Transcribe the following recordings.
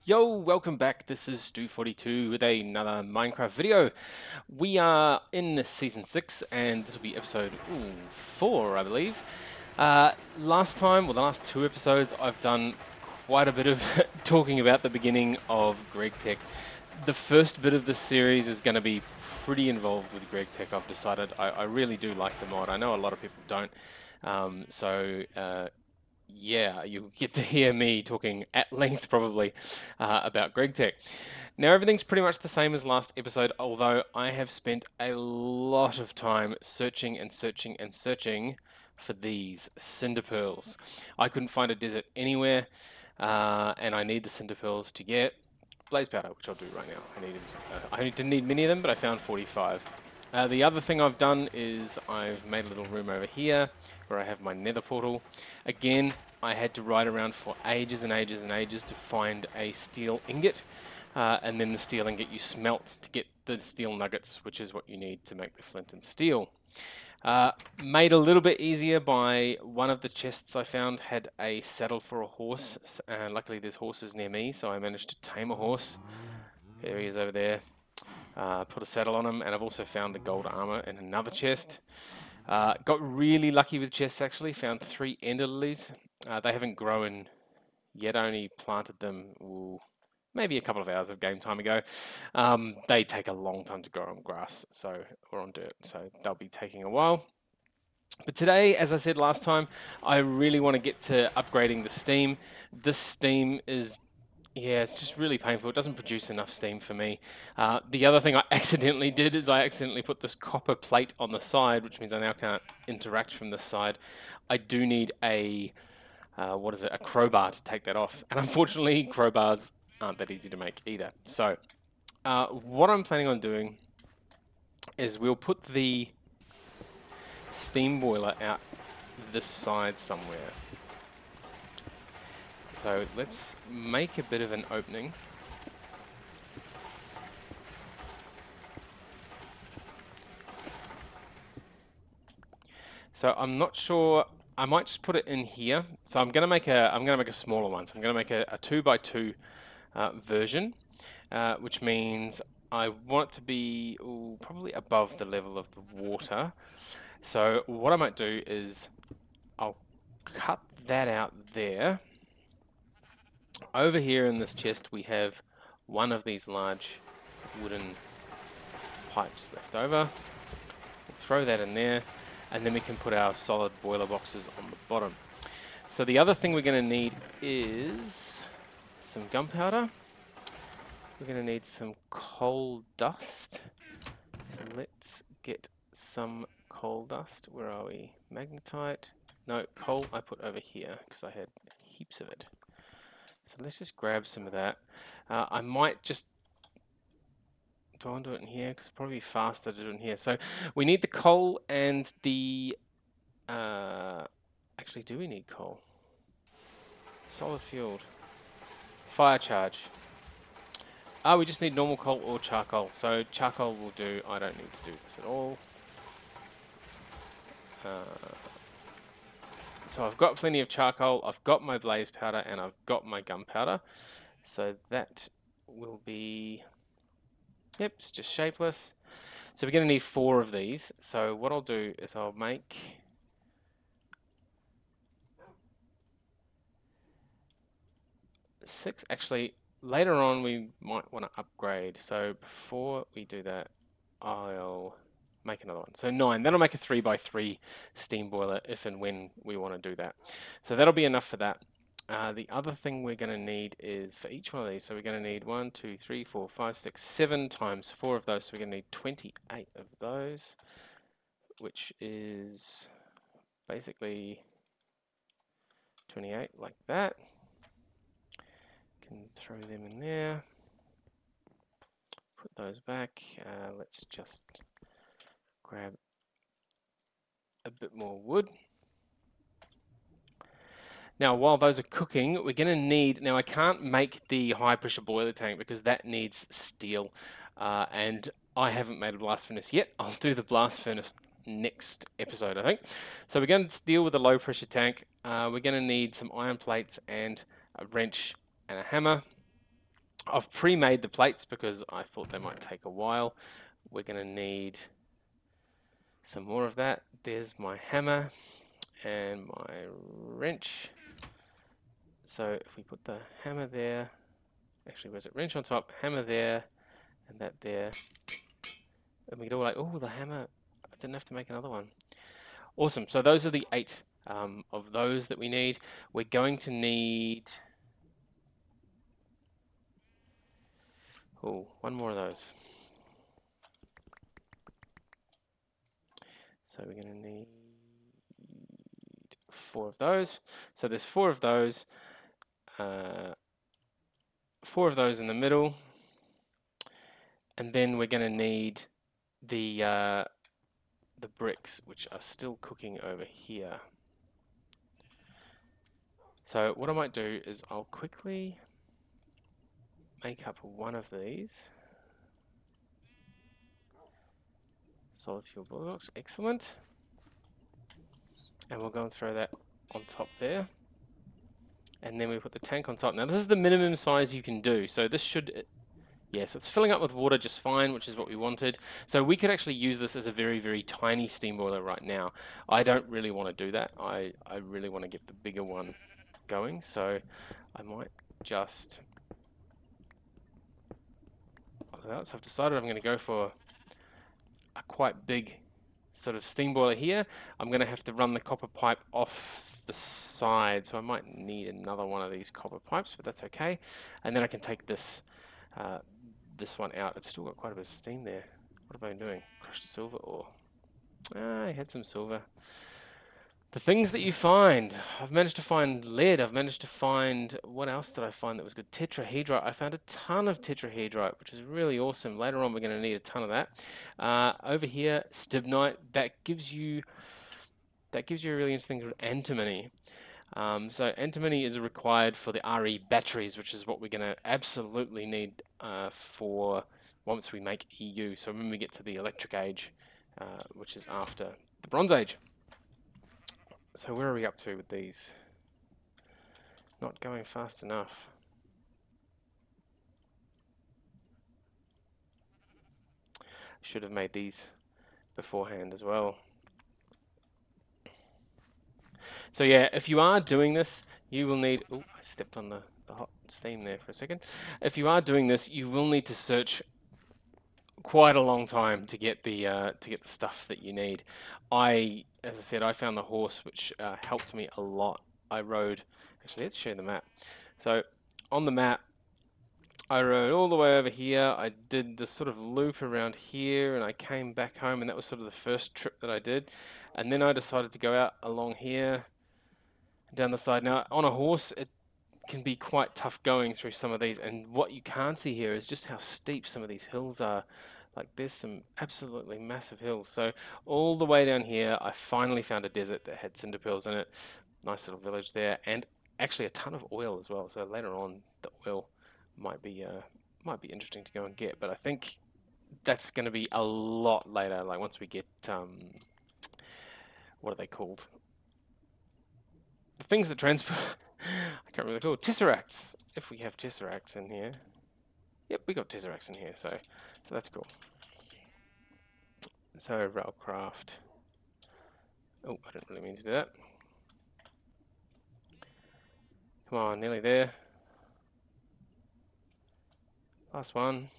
Yo, welcome back. This is Stu42 with another Minecraft video. We are in season 6 and this will be episode 4, I believe. Last time, well, the last 2 episodes, I've done quite a bit of talking about the beginning of GregTech. The first bit of this series is going to be pretty involved with GregTech. I've decided I really do like the mod. I know a lot of people don't. Yeah, you'll get to hear me talking at length probably about GregTech. Now everything's pretty much the same as last episode, although I have spent a lot of time searching and searching and searching for these cinder pearls. I couldn't find a desert anywhere, and I need the cinder pearls to get blaze powder, which I'll do right now. I didn't need many of them, but I found 45. The other thing I've done is I've made a little room over here where I have my nether portal. Again, I had to ride around for ages and ages and ages to find a steel ingot, and then the steel ingot you smelt to get the steel nuggets, which is what you need to make the flint and steel. Made a little bit easier by one of the chests I found had a saddle for a horse. Luckily there's horses near me, so I managed to tame a horse. There he is over there. Put a saddle on him, and I've also found the gold armor in another chest. Got really lucky with chests actually, found 3 ender lilies. They haven't grown yet, I only planted them maybe a couple of hours of game time ago. They take a long time to grow on grass or on dirt, so they'll be taking a while. But today, as I said last time, I really want to get to upgrading the steam. This steam is it's just really painful. It doesn't produce enough steam for me. The other thing I accidentally did is I accidentally put this copper plate on the side, which means I now can't interact from this side. I do need a crowbar to take that off. And unfortunately, crowbars aren't that easy to make either. So what I'm planning on doing is we'll put the steam boiler out this side somewhere. So let's make a bit of an opening. So I'm not sure. I might just put it in here. So I'm gonna make a smaller one. So I'm gonna make a 2x2 version, which means I want it to be probably above the level of the water. So what I might do is I'll cut that out there. Over here in this chest we have one of these large wooden pipes left over. We'll throw that in there, and then we can put our solid boiler boxes on the bottom. So the other thing we're going to need is some gunpowder. We're going to need some coal dust. So let's get some coal dust. Where are we? Magnetite. No, coal I put over here because I had heaps of it. So let's just grab some of that. I might just... Do I want to do it in here? Because it's probably faster to do it in here. So we need the coal and the... Actually, do we need coal? Solid fueled. Fire charge. We just need normal coal or charcoal. So charcoal will do. I don't need to do this at all. So I've got plenty of charcoal, I've got my blaze powder, and I've got my gunpowder. So that will be... Yep, it's just shapeless. So we're going to need 4 of these. So what I'll do is I'll make... 6. Actually, later on we might want to upgrade. So before we do that, I'll make another one. So 9. That'll make a 3x3 steam boiler if and when we want to do that. So that'll be enough for that. The other thing we're going to need is for each one of these. So we're going to need 1, 2, 3, 4, 5, 6, 7 times 4 of those. So we're going to need 28 of those, which is basically 28 like that. Can throw them in there. Put those back. Let's just grab a bit more wood. Now, while those are cooking, we're going to need... Now, I can't make the high pressure boiler tank because that needs steel. And I haven't made a blast furnace yet. I'll do the blast furnace next episode, I think. So we're going to deal with a low pressure tank. We're going to need some iron plates and a wrench and a hammer. I've pre-made the plates because I thought they might take a while. We're going to need some more of that. There's my hammer and my wrench. So if we put the hammer there, actually where's it? Wrench on top, hammer there, and that there. And we get all like, oh, the hammer, I didn't have to make another one. Awesome, so those are the 8 of those that we need. We're going to need, oh, one more of those. So we're going to need 4 of those. So there's 4 of those, 4 of those in the middle, and then we're going to need the bricks, which are still cooking over here. So what I might do is I'll quickly make up one of these. Solid fuel box, excellent. And we'll go and throw that on top there. And then we put the tank on top. Now this is the minimum size you can do. So this should, yes, it's filling up with water just fine, which is what we wanted. So we could actually use this as a very, very tiny steam boiler right now. I don't really want to do that. I really want to get the bigger one going. So I might just, so I've decided I'm going to go for a quite big sort of steam boiler here. I'm going to have to run the copper pipe off the side, so I might need another one of these copper pipes, but that's okay. And then I can take this this one out. It's still got quite a bit of steam there. What have I been doing? Crushed silver ore. I had some silver. The things that you find. I've managed to find lead. I've managed to find, what else did I find that was good? Tetrahedrite. I found a ton of tetrahedrite, which is really awesome. Later on, we're going to need a ton of that. Over here, stibnite. That gives you a really interesting thing called antimony. So antimony is required for the RE batteries, which is what we're going to absolutely need for once we make EU. So when we get to the electric age, which is after the Bronze Age. So where are we up to with these? Not going fast enough. Should have made these beforehand as well. So yeah, if you are doing this, you will need, oh, I stepped on the hot steam there for a second. If you are doing this, you will need to search quite a long time to get the stuff that you need. As I said, I found the horse, which helped me a lot. I rode, actually let's show the map. So on the map, I rode all the way over here. I did this sort of loop around here, and I came back home, and that was sort of the first trip that I did. And then I decided to go out along here, down the side. Now on a horse, it can be quite tough going through some of these, and what you can't see here is just how steep some of these hills are. Like there's some absolutely massive hills. So all the way down here, I finally found a desert that had cinder pearls in it. Nice little village there, and actually a ton of oil as well. So later on, the oil might be interesting to go and get. But I think that's going to be a lot later. Like once we get what are they called? The things that transport. I can't really call tesseracts. If we have tesseracts in here. Yep, we got tesseracts in here, so that's cool. So Railcraft. Oh, I didn't really mean to do that. Come on, nearly there. Last one.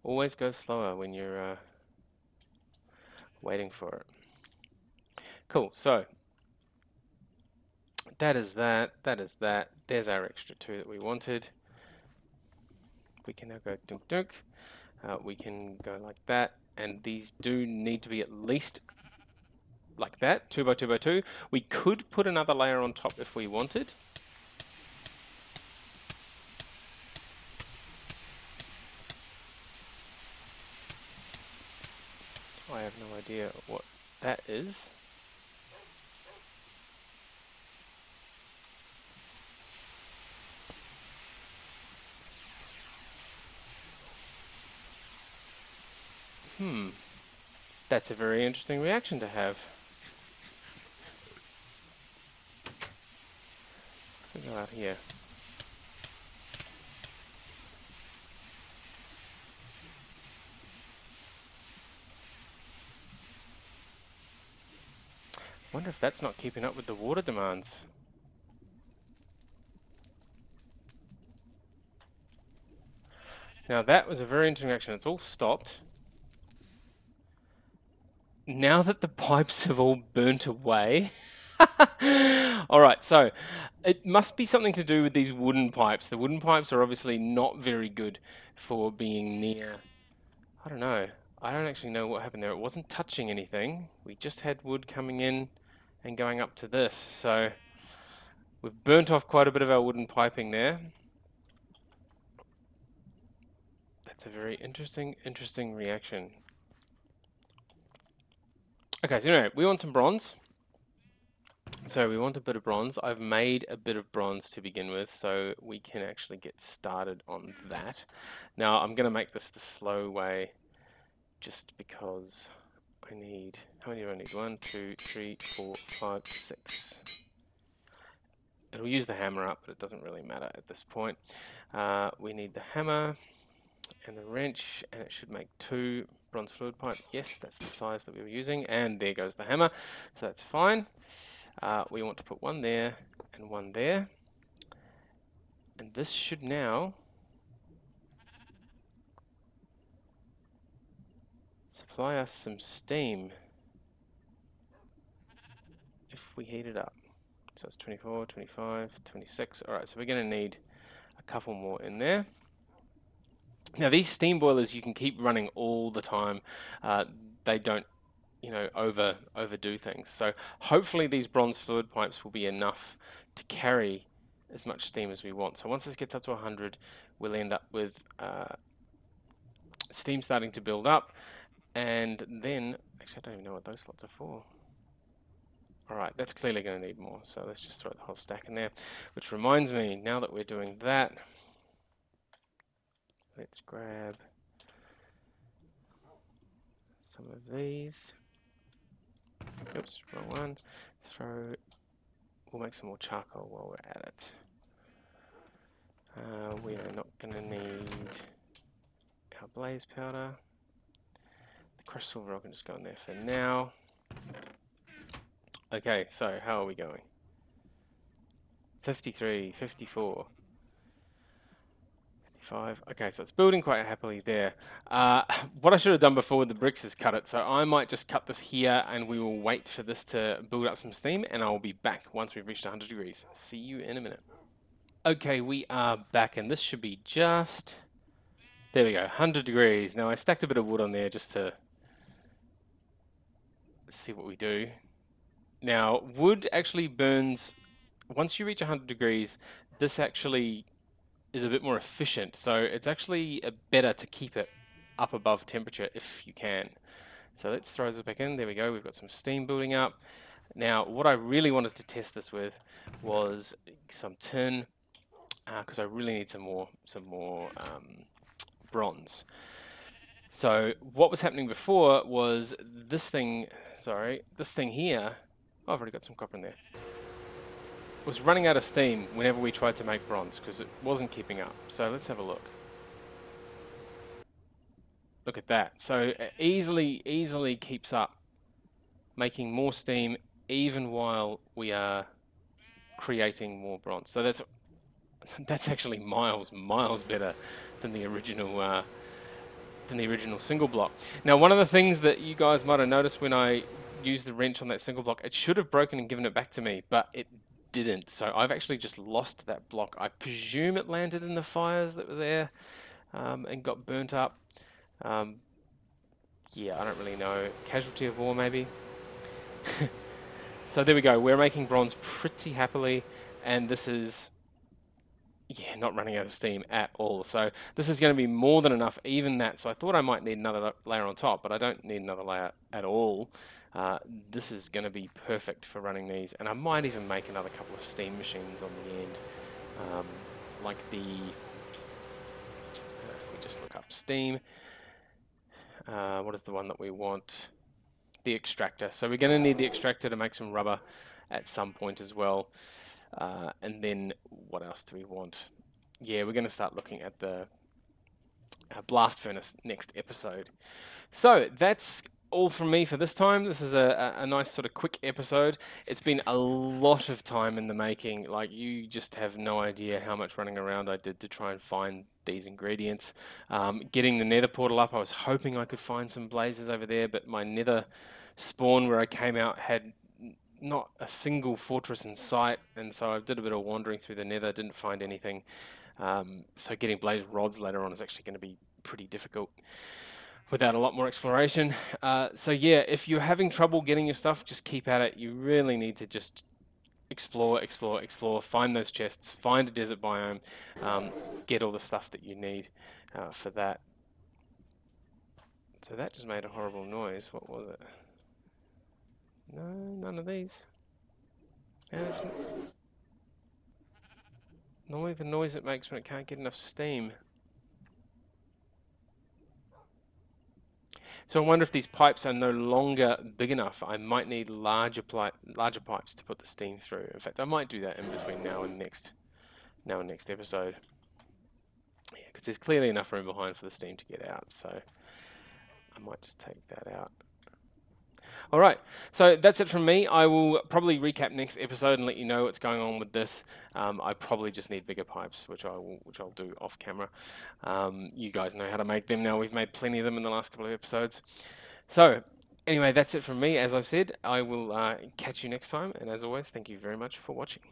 Always go slower when you're waiting for it. Cool, so that is that, that is that. There's our extra 2 that we wanted. We can now go dunk dunk. We can go like that, and these do need to be at least like that, 2 by 2 by 2. We could put another layer on top if we wanted. I have no idea what that is. That's a very interesting reaction to have. Go out here. Wonder if that's not keeping up with the water demands. Now that was a very interesting action. It's all stopped. Now that the pipes have all burnt away. Alright, so it must be something to do with these wooden pipes. The wooden pipes are obviously not very good for being near. I don't know. I don't actually know what happened there. It wasn't touching anything. We just had wood coming in and going up to this. So we've burnt off quite a bit of our wooden piping there. That's a very interesting reaction. Okay, so anyway, we want some bronze. So we want a bit of bronze. I've made a bit of bronze to begin with, so we can actually get started on that. Now I'm going to make this the slow way, just because I need, how many do I need? 1, 2, 3, 4, 5, 6. It'll use the hammer up, but it doesn't really matter at this point. We need the hammer and the wrench, and it should make 2 bronze fluid pipe. Yes, that's the size that we were using, and there goes the hammer, so that's fine. We want to put 1 there and 1 there, and this should now supply us some steam if we heat it up. So it's 24, 25, 26. Alright, so we're going to need a couple more in there. Now these steam boilers you can keep running all the time. They don't, you know, overdo things. So hopefully these bronze fluid pipes will be enough to carry as much steam as we want. So once this gets up to 100, we'll end up with steam starting to build up, and then, actually I don't even know what those slots are for. Alright, that's clearly going to need more, so let's just throw the whole stack in there. Which reminds me, now that we're doing that, let's grab some of these. Oops, wrong one. We'll make some more charcoal while we're at it. We are not going to need our blaze powder. The crushed silver I can just go in there for now. Okay, so how are we going? 53, 54, 55. Okay, so it's building quite happily there. What I should have done before with the bricks is cut it. So I might just cut this here and we will wait for this to build up some steam, and I'll be back once we've reached 100 degrees. See you in a minute. Okay, we are back, and this should be just... There we go, 100 degrees. Now I stacked a bit of wood on there just to see what we do. Now, wood actually burns, once you reach 100 degrees, this actually is a bit more efficient. So it's actually better to keep it up above temperature if you can. So let's throw this back in. There we go. We've got some steam building up. Now, what I really wanted to test this with was some tin, because I really need some more bronze. So what was happening before was this thing here, oh, I've already got some copper in there, was running out of steam whenever we tried to make bronze because it wasn't keeping up. So let's have a look. Look at that. So it easily keeps up making more steam even while we are creating more bronze. So that's actually miles better than the original single block. Now, one of the things that you guys might have noticed when I used the wrench on that single block, it should have broken and given it back to me, but it didn't. So I've actually just lost that block. I presume it landed in the fires that were there and got burnt up. Yeah, I don't really know. Casualty of war, maybe. So there we go. We're making bronze pretty happily, and this is, yeah, not running out of steam at all. So this is going to be more than enough, even that. So I thought I might need another layer on top, but I don't need another layer at all. This is going to be perfect for running these, and I might even make another couple of steam machines on the end, like the, if we just look up steam, what is the one that we want? The extractor. So we're going to need the extractor to make some rubber at some point as well. And then what else do we want? Yeah, we're going to start looking at the blast furnace next episode. So that's all from me for this time. This is a nice sort of quick episode. It's been a lot of time in the making. Like, you just have no idea how much running around I did to try and find these ingredients. Getting the nether portal up, I was hoping I could find some blazes over there, but my nether spawn where I came out had not a single fortress in sight, and so I did a bit of wandering through the nether, didn't find anything. So getting blaze rods later on is actually going to be pretty difficult without a lot more exploration. So yeah, if you're having trouble getting your stuff, just keep at it. You really need to just explore, find those chests, find a desert biome, get all the stuff that you need for that. So that just made a horrible noise. What was it? No, none of these. It's normally the noise it makes when it can't get enough steam. So I wonder if these pipes are no longer big enough. I might need larger pipes to put the steam through. In fact, I might do that in between now and next episode. Yeah, because there's clearly enough room behind for the steam to get out. So I might just take that out. All right, so that's it from me. I will probably recap next episode and let you know what's going on with this. I probably just need bigger pipes, which I'll do off camera. You guys know how to make them now. We've made plenty of them in the last couple of episodes. So anyway, that's it from me. As I've said, I will catch you next time. And as always, thank you very much for watching.